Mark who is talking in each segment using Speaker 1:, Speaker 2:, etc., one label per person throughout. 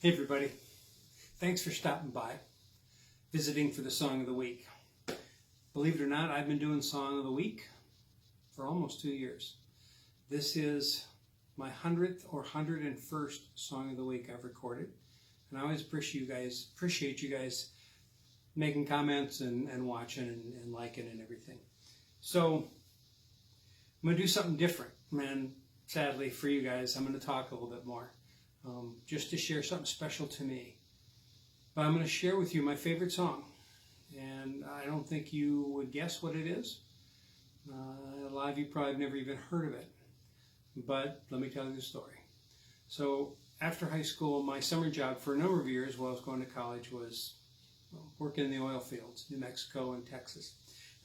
Speaker 1: Hey everybody, thanks for stopping by, visiting for the Song of the Week. Believe it or not, I've been doing Song of the Week for almost 2 years. This is my 100th or 101st Song of the Week I've recorded. And I always appreciate you guys making comments and watching and liking and everything. So I'm going to do something different. And sadly for you guys, I'm going to talk a little bit more. Just to share something special to me. But I'm going to share with you my favorite song. And I don't think you would guess what it is. A lot of you probably have never even heard of it. But let me tell you the story. So after high school, my summer job for a number of years while I was going to college was working in the oil fields, New Mexico and Texas.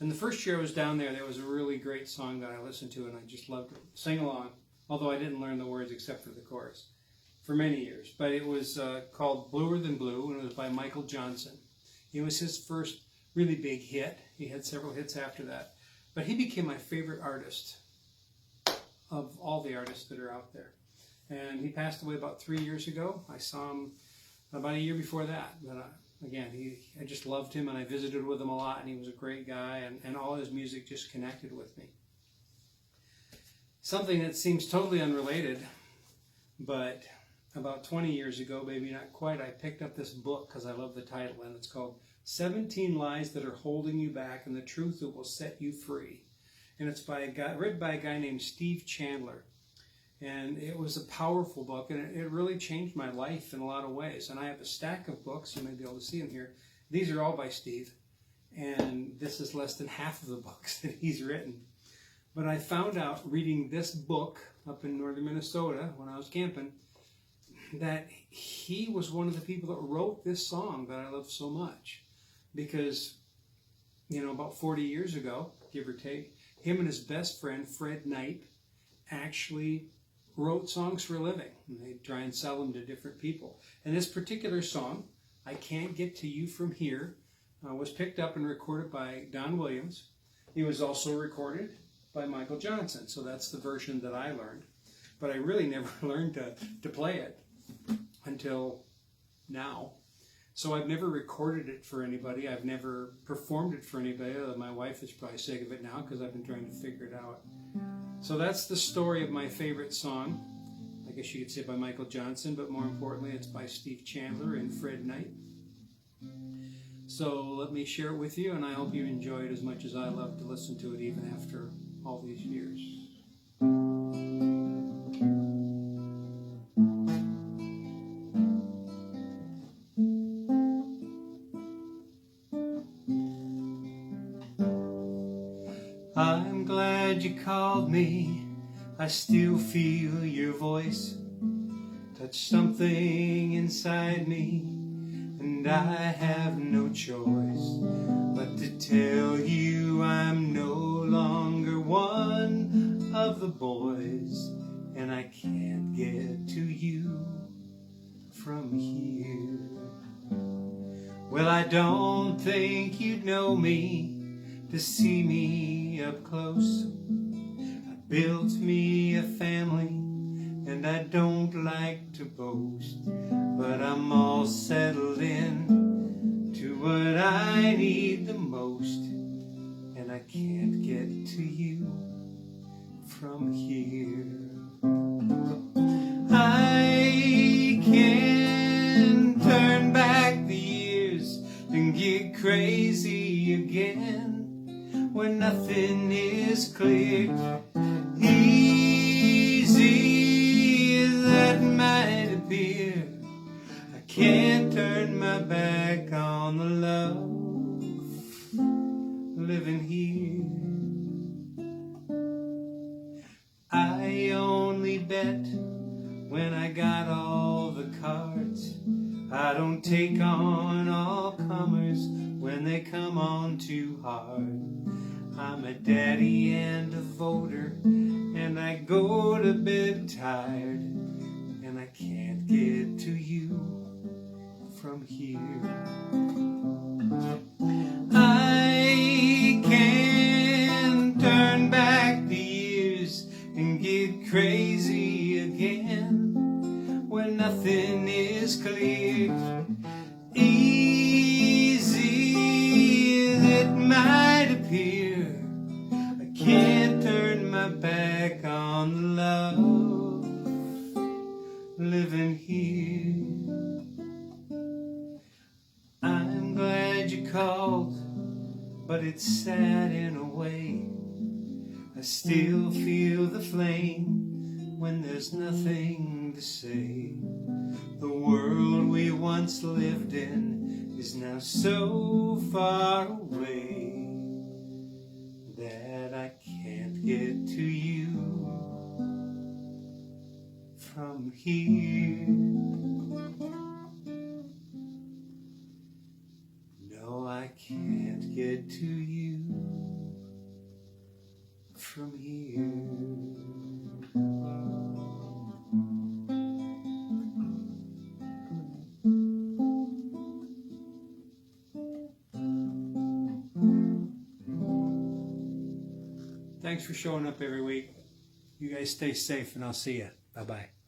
Speaker 1: And the first year I was down there was a really great song that I listened to and I just loved to sing along. Although I didn't learn the words except for the chorus. For many years, but it was called Bluer Than Blue, and it was by Michael Johnson. It was his first really big hit. He had several hits after that, but he became my favorite artist of all the artists that are out there. And he passed away about 3 years ago. I saw him about a year before that. But again, I just loved him, and I visited with him a lot, and he was a great guy, and all his music just connected with me. Something that seems totally unrelated, but about 20 years ago, maybe not quite, I picked up this book because I love the title, and it's called 17 Lies That Are Holding You Back and the Truth That Will Set You Free. And it's written by a guy named Steve Chandler. And it was a powerful book, and it really changed my life in a lot of ways. And I have a stack of books, you may be able to see them here. These are all by Steve, and this is less than half of the books that he's written. But I found out reading this book up in northern Minnesota when I was camping, that he was one of the people that wrote this song that I love so much. Because, about 40 years ago, give or take, him and his best friend, Fred Knight, actually wrote songs for a living. And they'd try and sell them to different people. And this particular song, I Can't Get to You From Here, was picked up and recorded by Don Williams. He was also recorded by Michael Johnson. So that's the version that I learned. But I really never learned to play it until now. So I've never recorded it for anybody. I've never performed it for anybody. My wife is probably sick of it now because I've been trying to figure it out. So that's the story of my favorite song. I guess you could say by Michael Johnson, but more importantly, it's by Steve Chandler and Fred Knight. So let me share it with you, and I hope you enjoy it as much as I love to listen to it even after all these years. I'm glad you called me, I still feel your voice touch something inside me, and I have no choice but to tell you I'm no longer one of the boys, and I can't get to you from here. Well, I don't think you'd know me to see me up close. I built me a family, and I don't like to boast, but I'm all settled in to what I need the most, and I can't get to you from here. I can turn back the years and get crazy again when nothing is clear. Easy as that might appear, I can't turn my back on the love living here. I only bet when I got all the cards. I don't take on all comers when they come on too hard. I'm a daddy and a voter, and I go to bed tired, and I can't get to you from here. I can turn back the years and get crazy again when nothing is clear. Easy as it might appear, I can't turn my back on the love living here. I'm glad you called, but it's sad in a way. I still feel the flame when there's nothing to say. The world we once lived in is now so far away that I can't get to you from here. No, I can't get to you from here. Thanks for showing up every week. You guys stay safe, and I'll see you. Bye-bye.